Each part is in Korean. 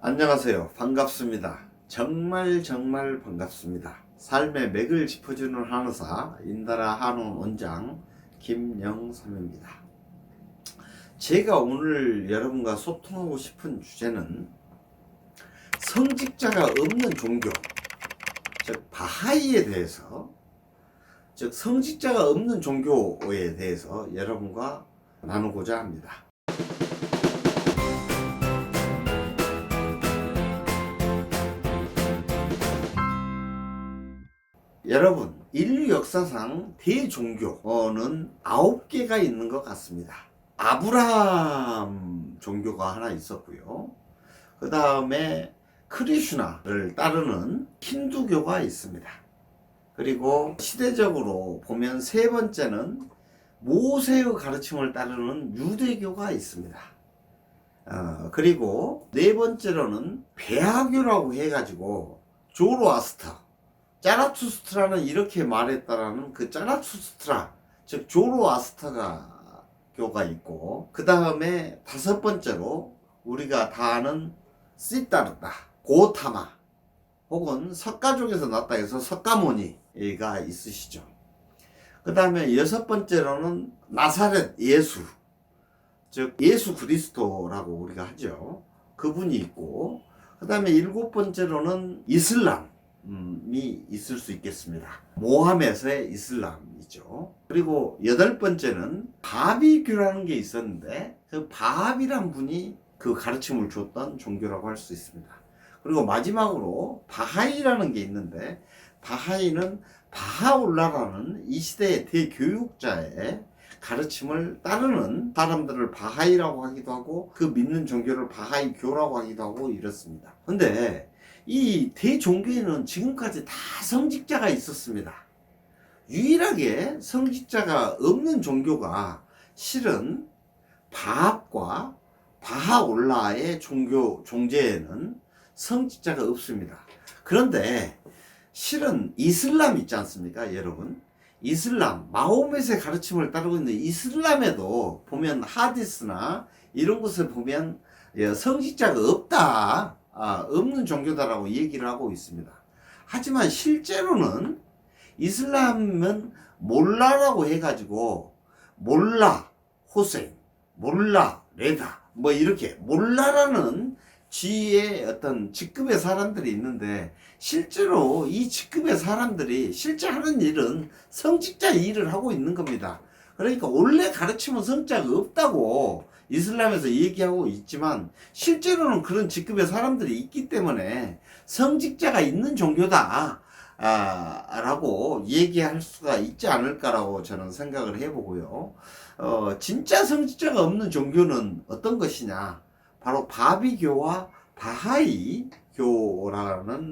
안녕하세요. 반갑습니다. 정말 반갑습니다. 삶의 맥을 짚어주는 한의사 인다라 한의 원장 김영삼입니다. 제가 오늘 여러분과 소통하고 싶은 주제는 성직자가 없는 종교, 즉 바하이에 대해서, 즉 성직자가 없는 종교에 대해서 여러분과 나누고자 합니다. 여러분, 인류 역사상 대종교는 9개가 있는 것 같습니다. 아브라함 종교가 하나 있었고요. 그 다음에 크리슈나를 따르는 힌두교가 있습니다. 그리고 시대적으로 보면 세 번째는 모세의 가르침을 따르는 유대교가 있습니다. 그리고 네 번째로는 배하교라고 해가지고 조로아스터, 짜라투스트라는 이렇게 말했다라는 그 짜라투스트라, 즉 조로아스터가 교가 있고, 그 다음에 다섯 번째로 우리가 다 아는 시다르타, 고타마 혹은 석가족에서 났다 해서 석가모니가 있으시죠. 그 다음에 여섯 번째로는 나사렛 예수, 즉 예수 그리스도라고 우리가 하죠. 그분이 있고, 그 다음에 일곱 번째로는 이슬람이 있을 수 있겠습니다. 모하메드의 이슬람이죠. 그리고 여덟 번째는 바비교라는 게 있었는데, 그 바합이란 분이 그 가르침을 줬던 종교라고 할 수 있습니다. 그리고 마지막으로 바하이라는 게 있는데, 바하이는 바하올라라는 이 시대의 대교육자의 가르침을 따르는 사람들을 바하이라고 하기도 하고, 그 믿는 종교를 바하이교라고 하기도 하고 이렇습니다. 근데 이 대종교에는 지금까지 다 성직자가 있었습니다. 유일하게 성직자가 없는 종교가 실은 바합과 바하올라의 종제에는 성직자가 없습니다. 그런데 실은 이슬람 있지 않습니까, 여러분? 이슬람, 마호멧의 가르침을 따르고 있는 이슬람에도 보면 하디스나 이런 곳에 보면 성직자가 없다, 없는 종교다라고 얘기를 하고 있습니다. 하지만 실제로는 이슬람은 몰라라고 해가지고 몰라 호세인, 몰라 레다, 뭐 이렇게 몰라라는 지의 어떤 직급의 사람들이 있는데, 실제로 이 직급의 사람들이 실제 하는 일은 성직자 일을 하고 있는 겁니다. 그러니까 원래 가르치면 성자가 없다고 이슬람에서 얘기하고 있지만, 실제로는 그런 직급의 사람들이 있기 때문에 성직자가 있는 종교다 라고 얘기할 수가 있지 않을까라고 저는 생각을 해보고요. 진짜 성직자가 없는 종교는 어떤 것이냐, 바로 바비교와 바하이교라는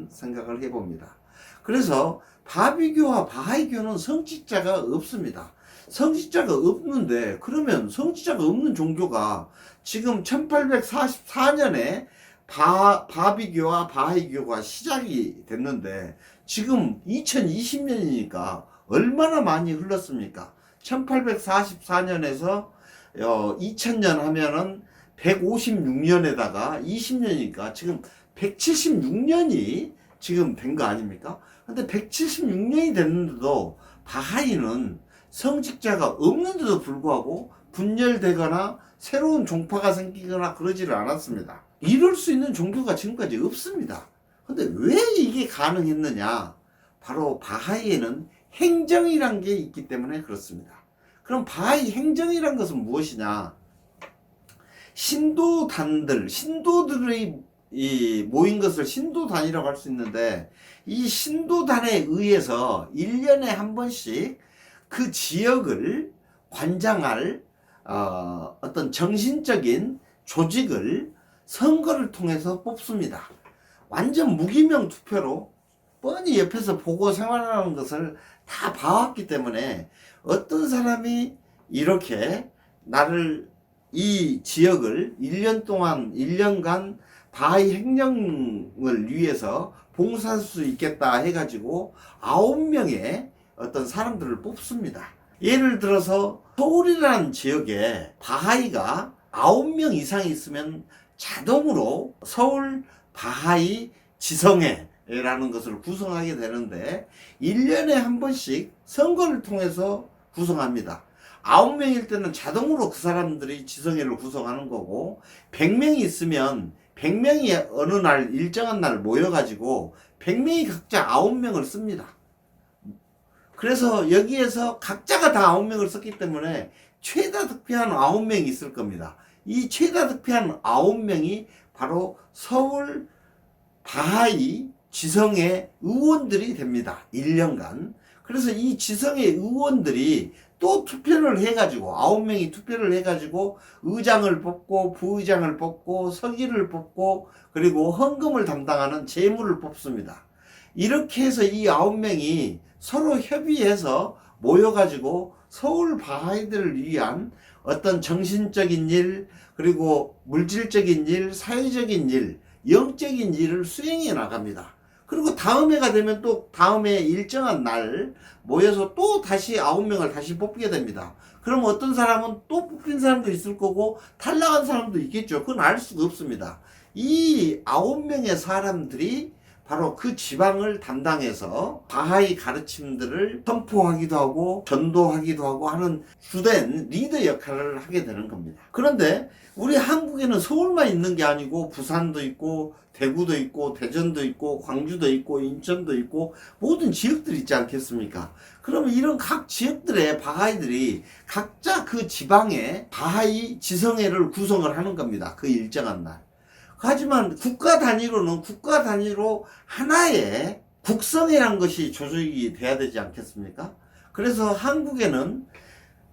생각을 해봅니다. 그래서 바비교와 바하이교는 성직자가 없습니다. 성직자가 없는데, 그러면 성직자가 없는 종교가 지금 1844년에 바비교와 바하이교가 시작이 됐는데, 지금 2020년이니까 얼마나 많이 흘렀습니까? 1844년에서 2000년 하면은 156년에다가 20년이니까 지금 176년이 지금 된 거 아닙니까? 근데 176년이 됐는데도 바하이는 성직자가 없는데도 불구하고 분열되거나 새로운 종파가 생기거나 그러지를 않았습니다. 이럴 수 있는 종교가 지금까지 없습니다. 근데 왜 이게 가능했느냐? 바로 바하이에는 행정이란 게 있기 때문에 그렇습니다. 그럼 바하이 행정이란 것은 무엇이냐? 신도들이 모인 것을 신도단이라고 할 수 있는데, 이 신도단에 의해서 1년에 한 번씩 그 지역을 관장할 어떤 정신적인 조직을 선거를 통해서 뽑습니다. 완전 무기명 투표로 뻔히 옆에서 보고 생활하는 것을 다 봐왔기 때문에, 어떤 사람이 이렇게 나를 이 지역을 1년 동안 1년간 바하이 행정을 위해서 봉사할 수 있겠다 해가지고 9명의 어떤 사람들을 뽑습니다. 예를 들어서 서울이라는 지역에 바하이가 9명 이상 있으면 자동으로 서울 바하이 지성회라는 것을 구성하게 되는데 1년에 한 번씩 선거를 통해서 구성합니다. 9명일 때는 자동으로 그 사람들이 지성회를 구성하는 거고 100명이 있으면 100명이 어느 날 일정한 날 모여가지고 100명이 각자 9명을 씁니다. 그래서 여기에서 각자가 다 9명을 썼기 때문에 최다 득표한 9명이 있을 겁니다. 이 최다 득표한 9명이 바로 서울 바하이 지성회 의원들이 됩니다. 1년간. 그래서 이 지성회 의원들이 또 투표를 해가지고 9명이 투표를 해가지고 의장을 뽑고 부의장을 뽑고 서기를 뽑고 그리고 헌금을 담당하는 재무를 뽑습니다. 이렇게 해서 이 9명이 서로 협의해서 모여가지고 서울 바하이들을 위한 어떤 정신적인 일, 그리고 물질적인 일, 사회적인 일, 영적인 일을 수행해 나갑니다. 그리고 다음 해가 되면 또 다음 해 일정한 날 모여서 또 다시 9명을 다시 뽑게 됩니다. 그럼 어떤 사람은 또 뽑힌 사람도 있을 거고 탈락한 사람도 있겠죠. 그건 알 수가 없습니다. 이 9명의 사람들이 바로 그 지방을 담당해서 바하이 가르침들을 선포하기도 하고 전도하기도 하고 하는 주된 리더 역할을 하게 되는 겁니다. 그런데 우리 한국에는 서울만 있는 게 아니고 부산도 있고 대구도 있고 대전도 있고 광주도 있고 인천도 있고 모든 지역들이 있지 않겠습니까? 그러면 이런 각 지역들의 바하이들이 각자 그 지방에 바하이 지성회를 구성을 하는 겁니다. 그 일정한 날. 하지만 국가 단위로는 국가 단위로 하나의 국성회란 것이 조직이 돼야 되지 않겠습니까? 그래서 한국에는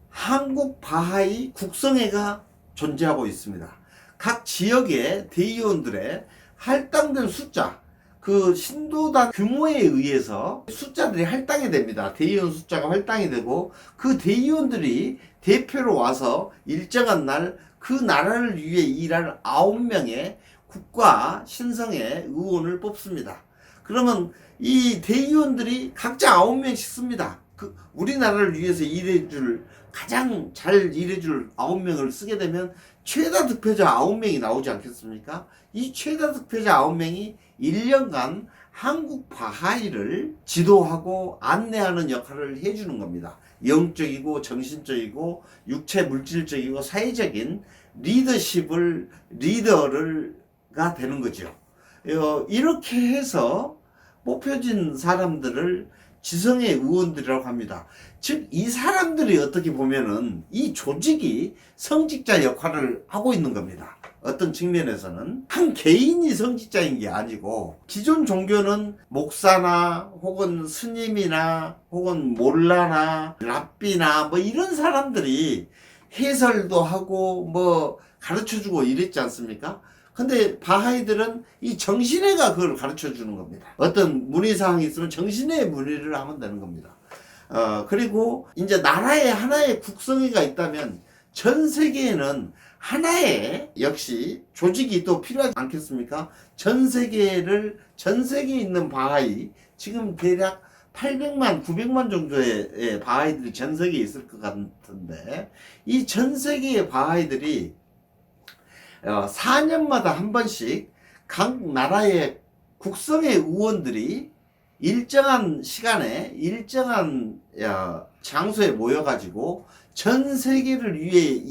한국 바하이 국성회가 존재하고 있습니다. 각 지역의 대의원들의 할당된 숫자, 그 신도단 규모에 의해서 숫자들이 할당이 됩니다. 대의원 숫자가 할당이 되고 그 대의원들이 대표로 와서 일정한 날 그 나라를 위해 일할 9명의 국가 신성의 의원을 뽑습니다. 그러면 이 대의원들이 각자 9명씩 씁니다. 그 우리나라를 위해서 일해줄 가장 잘 일해줄 9명을 쓰게 되면 최다 득표자 9명이 나오지 않겠습니까? 이 최다 득표자 9명이 1년간 한국 바하이를 지도하고 안내하는 역할을 해주는 겁니다. 영적이고 정신적이고 육체 물질적이고 사회적인 리더가 되는 거죠. 이렇게 해서 뽑혀진 사람들을 지성의 의원들이라고 합니다. 즉, 이 사람들이 어떻게 보면은 이 조직이 성직자 역할을 하고 있는 겁니다. 어떤 측면에서는 한 개인이 성직자인 게 아니고 기존 종교는 목사나 혹은 스님이나 혹은 몰라나 랍비나 뭐 이런 사람들이 해설도 하고 뭐 가르쳐주고 이랬지 않습니까? 근데 바하이들은 이 정신회가 그걸 가르쳐 주는 겁니다. 어떤 문의사항이 있으면 정신회 문의를 하면 되는 겁니다. 그리고 이제 나라에 하나의 국성회가 있다면 전 세계에는 하나의 역시 조직이 또 필요하지 않겠습니까? 전 세계에 있는 바하이, 지금 대략 800만, 900만 정도의 바하이들이 전 세계에 있을 것 같은데, 이 전 세계의 바하이들이 4년마다 한 번씩 각 나라의 국성회 의원들이 일정한 시간에 일정한 장소에 모여가지고 전 세계를 위해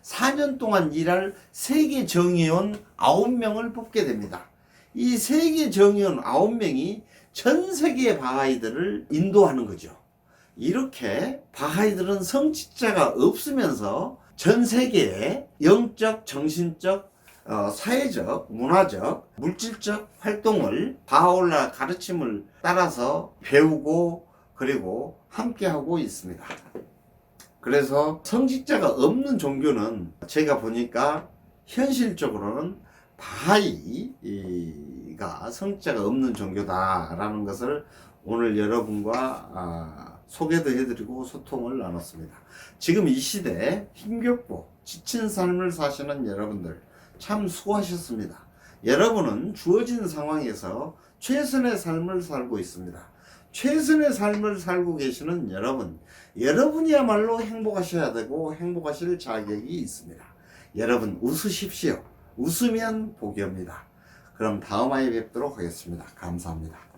4년 동안 일할 세계 정의원 9명을 뽑게 됩니다. 이 세계 정의원 9명이 전 세계의 바하이들을 인도하는 거죠. 이렇게 바하이들은 성직자가 없으면서 전 세계의 영적, 정신적, 사회적, 문화적, 물질적 활동을 바하올라 가르침을 따라서 배우고 그리고 함께하고 있습니다. 그래서 성직자가 없는 종교는 제가 보니까 현실적으로는 바하이가 성직자가 없는 종교다라는 것을 오늘 여러분과 소개도 해드리고 소통을 나눴습니다. 지금 이 시대에 힘겹고 지친 삶을 사시는 여러분들 참 수고하셨습니다. 여러분은 주어진 상황에서 최선의 삶을 살고 있습니다. 최선의 삶을 살고 계시는 여러분이야말로 행복하셔야 되고 행복하실 자격이 있습니다. 여러분 웃으십시오. 웃으면 복이 옵니다. 그럼 다음 화에 뵙도록 하겠습니다. 감사합니다.